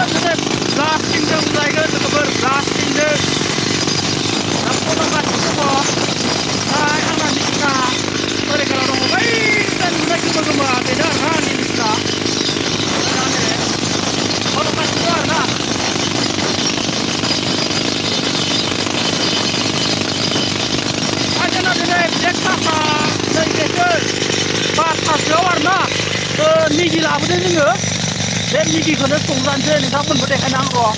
दिनै ब्लास्टिंजों लायगोन लोगोफोर ब्लास्टिंजों दा फल'गासिनो दङ ओमफ्राय आंना निसा ओरै गोलाव दङ बै नुनाय गोमो गोमोआ बेनो आरोना आंनि निसा फल'गासिनो दं आरोना जोंना दिनै ब्रेकफास्टआ नै बेसो 5थासोआव आरोना मेगि लाबोदों जोङो बे मेगिखौनो संजानोसै नोंथांमोनबो देखायनो आं र'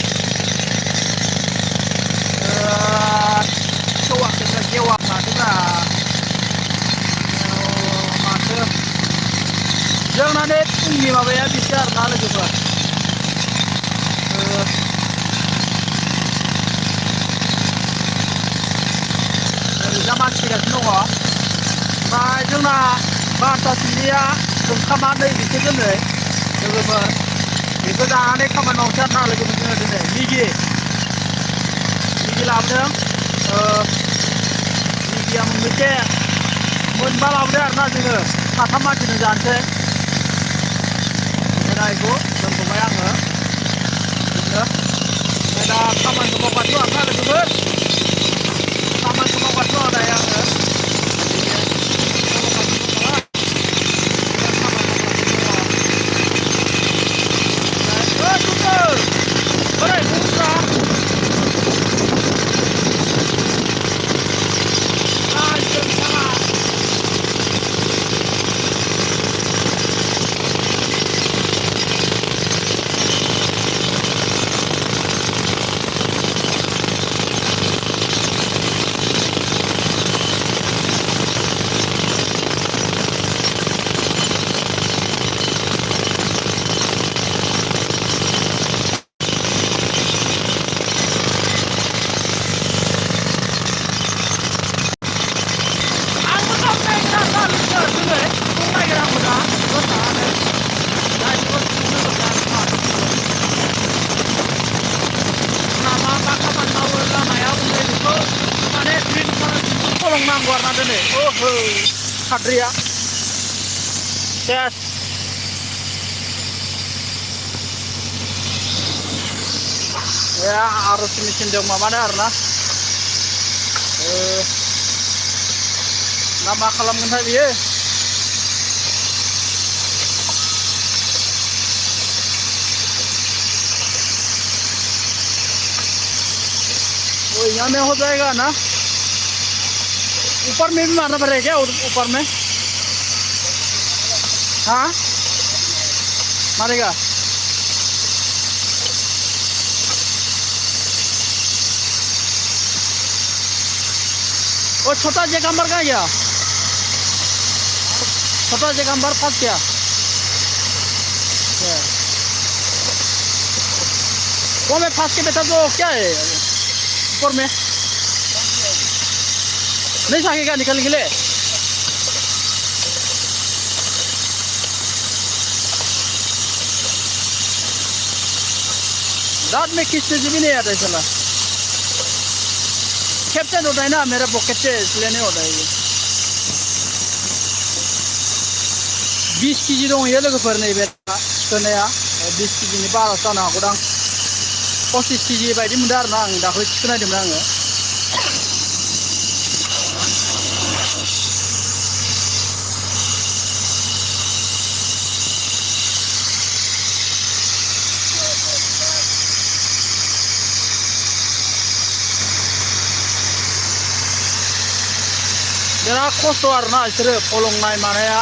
सेवाखैब्रा गेवा माथोब्रा माथो जोंना बे फुंनि माबाया बिसो आरोना लोगोफोर ओरैजा मानसिगासिनो दङ ओमफ्राय जोंना 12थासोनिया ओंखामा नै बिसो दोनै लोगोफोर बेखौ जानानै खामानि मावसै आरोना लोगोफोर जोङो दिनै मेगि लाबोदों मेगिया मोनबेसे मोनबा लाबोदों आरोना जोङो साथाम मानसिनो जानोसै बेखौ दोनथ'बाय आङो बिदिनो ओमफ्राय दा खामानिखौ मावगासिनो आरोना लोगोफोर खामानिखौ मावगासिनो दायो आङो नांगौ आरोना दिनै ओहो खाद्रिया सेस आरो मेचिनजों माबानो आरोना ना मा खालामगोनथाय बियो यहाँ में हो जाएगा ना ऊपर में भी मारना पड़ेगा क्या ऊपर में हाँ मारेगा वो छोटा जगम्बर का क्या छोटा जगम्बर फंस गया वो में फंस के बैठा तो क्या है ऊपर में नहीं सकेगा निकलने के लिए रात में किस्ती भी नहीं आता है चला कैप्टन होता है ना मेरा पॉकेट से इसलिए नहीं होता है ये 20 केजी दं ये लोगोफोर नैबे थिखोनाया 20 केजिनि बारा जानो हागौदां 25 केजि बायदि मोनदों आरोना आं दाख्लै थिखोनायदोंमोन आङो बिराद खस्थ' आरोना बिसोरो फलंनाय मानाया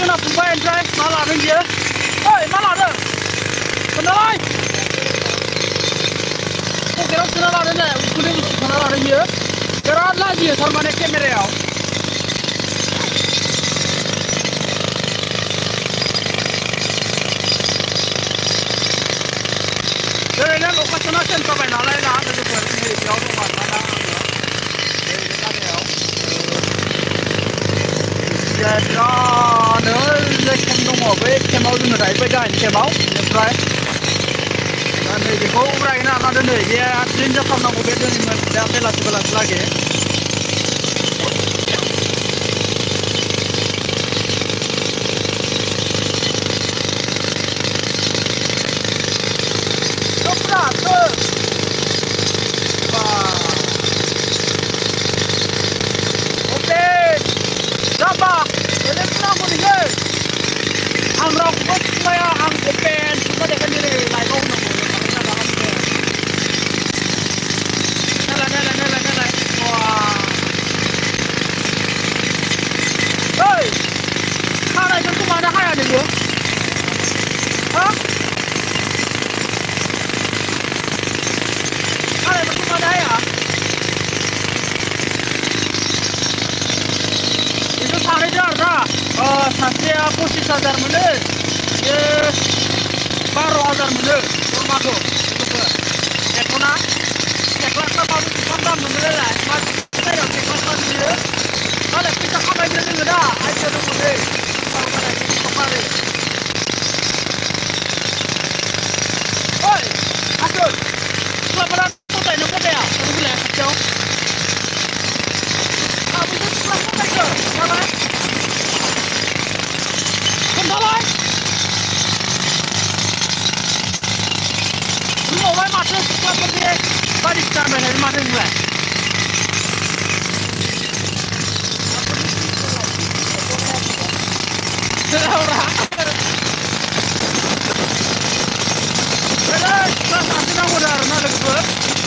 जोंना फंबाय ओमफ्राय मा लादों बियो ओइ मा लादों खोन्थालाय पकेटाव सोना लादों दे उखुन्दै बुस्थु सोना लादों बियो बिराद लाजियो थारमाने केमेरायाव ओरैनो लकेसना चेन्ज जाबाय नालाय ना लोगोफोर नै बेयाव दं आरोना दा आङो नैबे गामियाव बिराद ओरैजाय केम्प दङ बै केम्पआव जोङो दायो गाहायनि केम्पआव बेनिफ्राय दा नैबेखौ उरायहैनो हाना दिनै बे ट्रेन जाथारनांगौ बे दिनैमोन दा बेलासि लागि आं रावखौबो सिनाया आं अपेन सुना देखाय दिनै लाइभआव नायलाय ओइ खानायफोरखौ मानो हाया नोङो हा खानायफोरखौ मानो हाया बेखौ सानैदो आरोना सासेया 25,000 मोनो बे 12,000 मोनो बोरमाखौ बेखौना टेक्लारफ्रा माबो बेसेबां दाम मोनोलाय मा जायगायाव टेक्लारफ्रा बियो मालाय फैसा खामायनो रोङो दा आइडिया दङ दै सफारि ओइ आसोल सिख्लाफोरा फसायनो फसाया ओरै फैलाय खाथियाव आबैसो सिख्ला फसायखो खोन्थालाय बुंबावबाय माथो सिख्लाफोरनि बायदिसिना रायलायनाय माथो नोंलाय सिख्ला सासे नांगौ आरोना लोगोफोर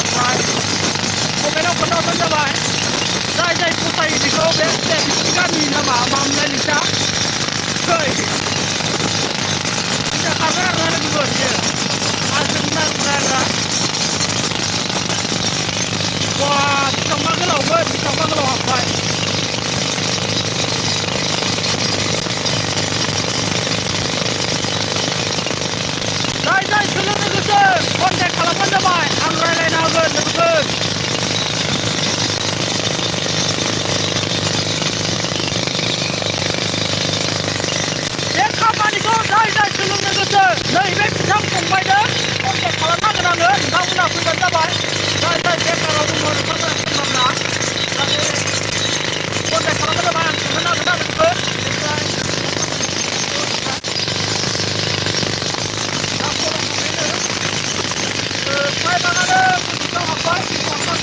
ओमफ्राय मबाइलाव खोन्थाहरबानो जाबाय जाय जाय फसायो बेखौ बे बिसोरनि गामिनि नामा मामोनलाय लिस्टा फै फैसा खारबाय आरोना लोगोफोर बियो आजोंनि नांगौना बा बेसेबांबा गोलावमोन बेसेबांबा गोलाव हाबबाय जाय जाय सोलोंनो गोसो कन्टेक्ट खालामबानो जाबाय आं रायज्लायनो हागोन लोगोफोर बे खामानिखौ जाय जाय सोलोंनो गोसो नैबे बिथां फंबायजों कन्टेक्ट खालामनांगोन आङो नोंथांमोनहा फैबानो जाबाय जाय जाय बेकाराव दङ नोंथांमोना सोलोंना कन्टेक्ट खालामबानो जाबाय आं खोन्थानो हागोन ना लोगोफोर बेनिफ्राय प्राइभानानो गोसोआव हाबबाय हाबबाय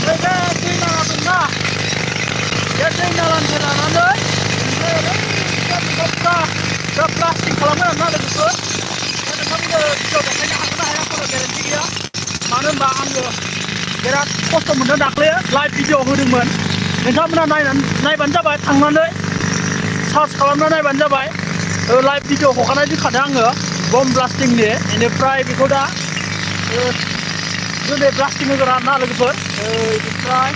नैबे दै नाला दंना बे दै नालानिफ्राय लानानै ओमफ्राय प्लास्टिक खालामो आरोना लोगोफोर नोंथांमोननो भिडिअ देखायनो हागोन ना हाया खुनु गेरेन्टि गैया मानो होनबा आङो बिराद खस्थ' मोनदों दाख्लै लाइभ भिडिअ होदोंमोन नोंथांमोना नायबानो जाबाय थांनानै सार्च खालामना नायबानो जाबाय लाइभ भिडिअ हगारनाय दोनखादों आङो बम ब्लास्टिंनि बेनिफ्राय बेखौ दा दिनै ब्लास्टिं होगोन आरोना लोगोफोर बेनिफ्राय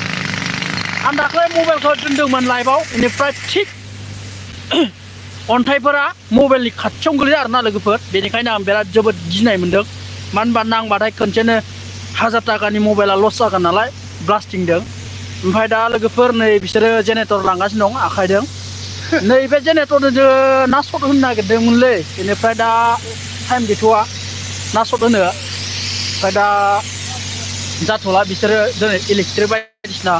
आं दाख्लै मबाइलखौ दोनदोंमोन लाइभआव बेनिफ्राय थिग अन्थाइफोरा मबाइलनि खाथियावनो गोलैयो आरोना लोगोफोर बेनिखायनो आं बिराद जोबोद गिनाय मोन्दों मानो होनबा नांबाथाय खनसेनो 1000 थाखानि मबाइला लस जागोन नालाय ब्लास्टिंजों ओमफ्राय दा लोगोफोर नै बिसोरो जेनेरेटर लांगासिनो दं आखाइजों नैबे जेनेरेटरजों ना सट होनो नागिरदोंमोनलै बेनिफ्राय दा टाइम गैथ'वा ना सट होनो ओमफ्राय दा जाथ'ला बिसोरो दिनै इलेक्ट्रिक बायदिसिना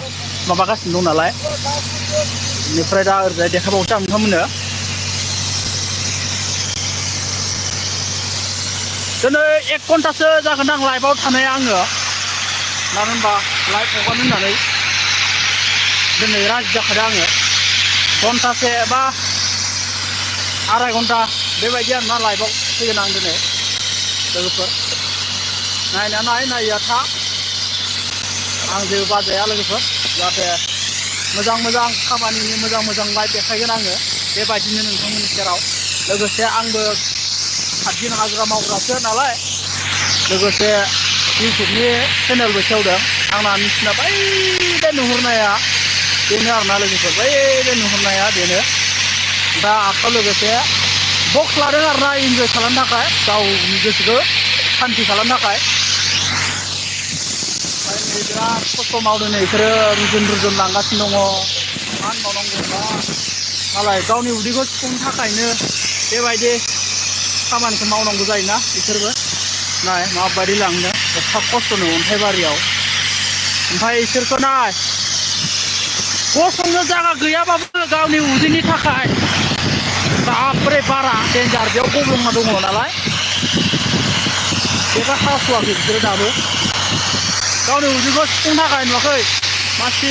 माबागासिनो दं नालाय बेनिफ्राय दा ओरैजाय देखायबावनोसै आं नोंथांमोननो दिनै 1 घन्टासो जागोन आं लाइभआव थानाया आङो मानो होनबा लाइभ हगारनो होननानै दिनै राजि जाखादों आङो घन्टासे बा आराय घन्टा बेबायदि आरोना लाइभआव फैगोन आं दिनै लोगोफोर नाया था आं जेबो बाजाया लोगोफोर जाहाथे मोजां खामानिनि मोजां लाइफ देखायगोन आङो बेबायदिनो नोंथांमोननि सेराव लोगोसे आंबो खाथिन हाजिरा मावग्रासो नालाय लोगोसे इउटुबनि चेनेलबो खेवदों आंना मिथिना बै नुहुरनाया बेनो आरोना लोगोफोर बै नुहुरनाया बेनो दा आखायाव लोगोसे बक्स लादों आरोना इन्जय खालामनो थाखाय गावनि गोसोखौ सान्ति खालामनो थाखाय बिराद खस्थ' मावदों बिसोरो रुजुन लांगासिनो दङ मान मावनांगौ मालाय गावनि उदैखौ सुफुंनो थाखायनो बेबायदि खामानिखौ मावनांगौ जायोना बिसोरबो नाय माबायदि लांनो एफा खस्थ'नो अन्थाइबारियाव ओमफ्राय इसोरखौ नाय गसंनो जायगा गैयाबाबो गावनि उदैनि थाखाय बाब्रे बारा डेन्जार बेयाव गब्लंना दङ नालाय बेखौ हास'वाखै बिसोरो दाबो गावनि उदैखौ सुफुंनो थाखाय नुवाखै मानसि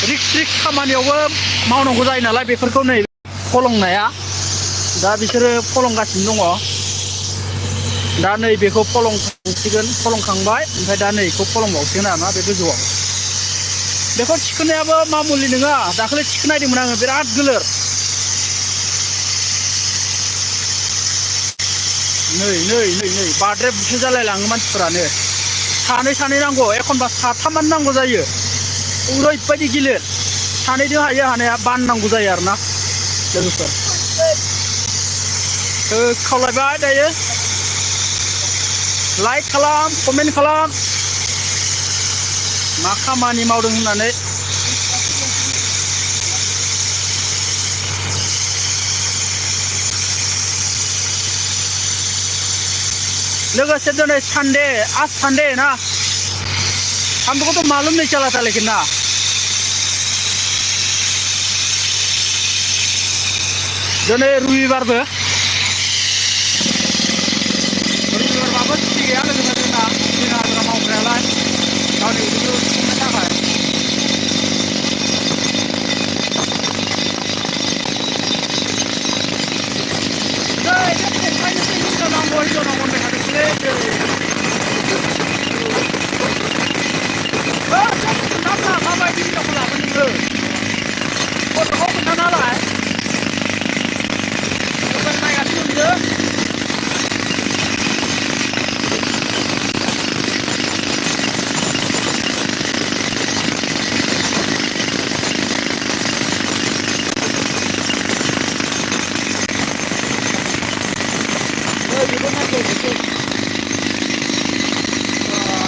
रिक्स खामानियावबो मावनांगौ जायो नालाय बेफोरखौ नै फलंनाया दा बिसोरो फलंगासिनो दङ दा नै बेखौ फलंखांबाय ओमफ्राय दा नैखौ फलंबावसिगोन आरोना बे गोजौआव बेखौ थिखोनायाबो मामुलि नङा दाखालि थिखोनायदोंमोन आङो बिराद गोलोर नै बाद्रे बुसो जालायलाङो मानसिफोरानो सानै नांगौ एखनबा साथामानो नांगौ जायो ओरैबायदि गिलिर सानैजों हायो हानाया बाननांगौ जायो आरोना लोगोफोर खावलायबाय दायो लाइक खालाम कमेन्ट खालाम मा खामानि मावदों होननानै लोगोसे दिनै सानडे आज संडे ना हमको तो मालूम नहीं चला था लेकिन ना दिनै रबिबारबो छुट्टी गैया लोगोफोर जोंना दिन हाजिरा मावग्रायालाय गावनि उदैखौ सुफुंनो थाखाय माबायदि हिनजावखौ लाबोनो नोङो गथ'खौ खोन्थानालाय नायगासिनो नोङो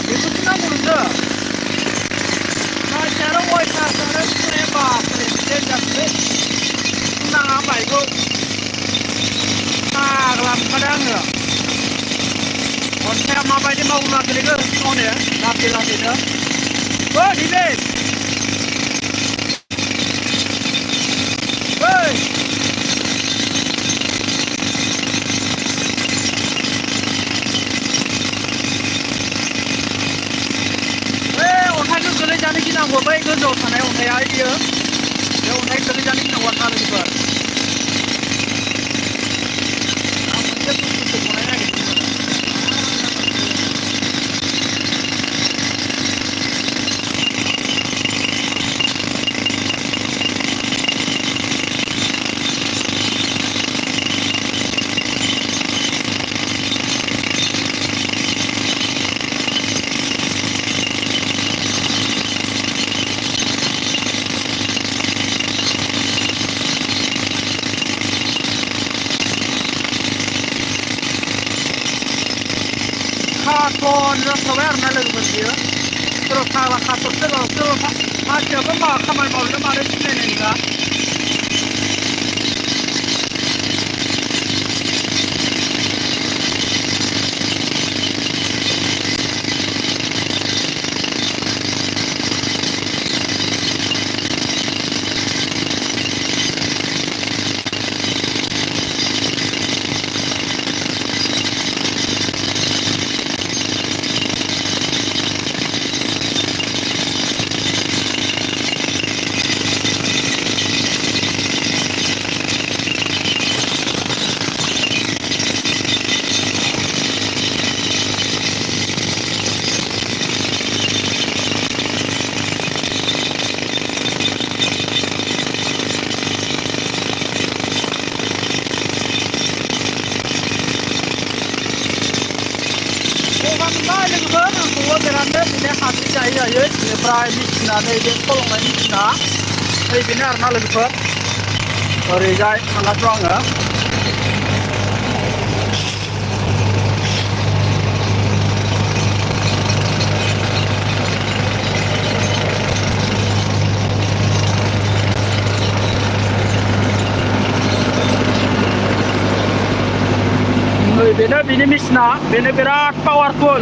बेखौसो नांगौ नोंनो नायसारो अयथासारो सुनाया देन्जारलै नाङा होमबा बेखौ फाग्ला मोनखादों आङो अन्थाइया माबायदि मावनो नागिरदों सिङावनो लासैनो दिनै अन्थाइखौ गोलैजानो गिनांगौ बै गोजौआव थानाय अन्थाइया बियो बे अन्थाइ गोलैजानो गिनांगौ आरोना लोगोफोर आं मोनसे बुस्थुसो बनायनो नागिरदोंमोन खाथन जाथारबाय आरोना लोगोफोर बियो सोरबा फाग्ला खाथरसो सोरबा मानसियाबो मा खामानि मावनो मानो सिनायनाय नङा लोगोफोर आंखौबो बेरादनो बिदिनो हाद्रि जायै जायै बेनिफ्राय मेचिना नैबे फलंनाय मेचिना नैबेनो आरोना लोगोफोर ओरैजाय थांगासिनो आङो बेनो बिनि मेचिना बेनो बिराद powerful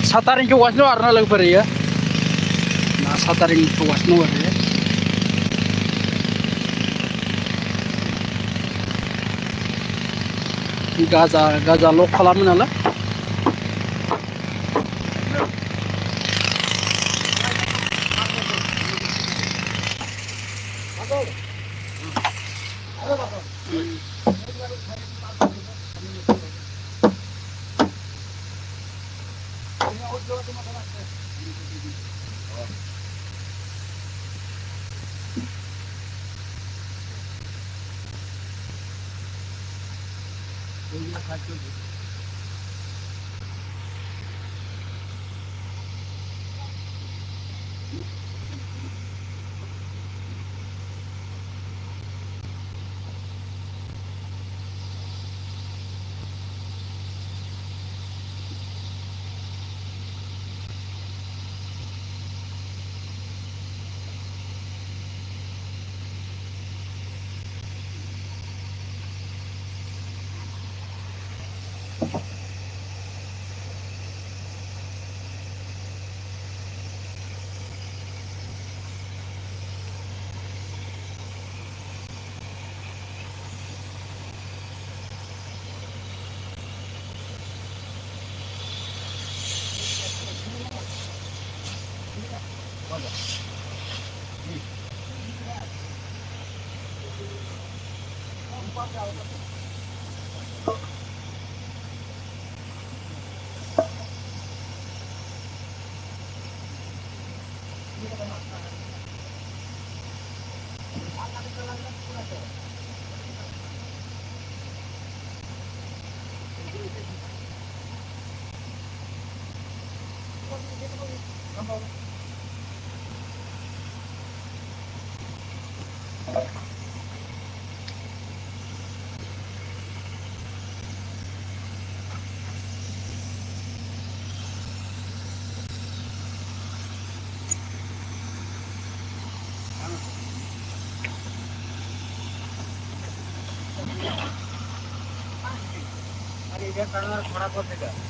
Sataring kewas no arna lang pare ya. Na sataring kewas no ya. Gaza lok खालामो नालाय खराब होते का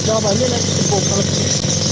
जाबायलै बखालाम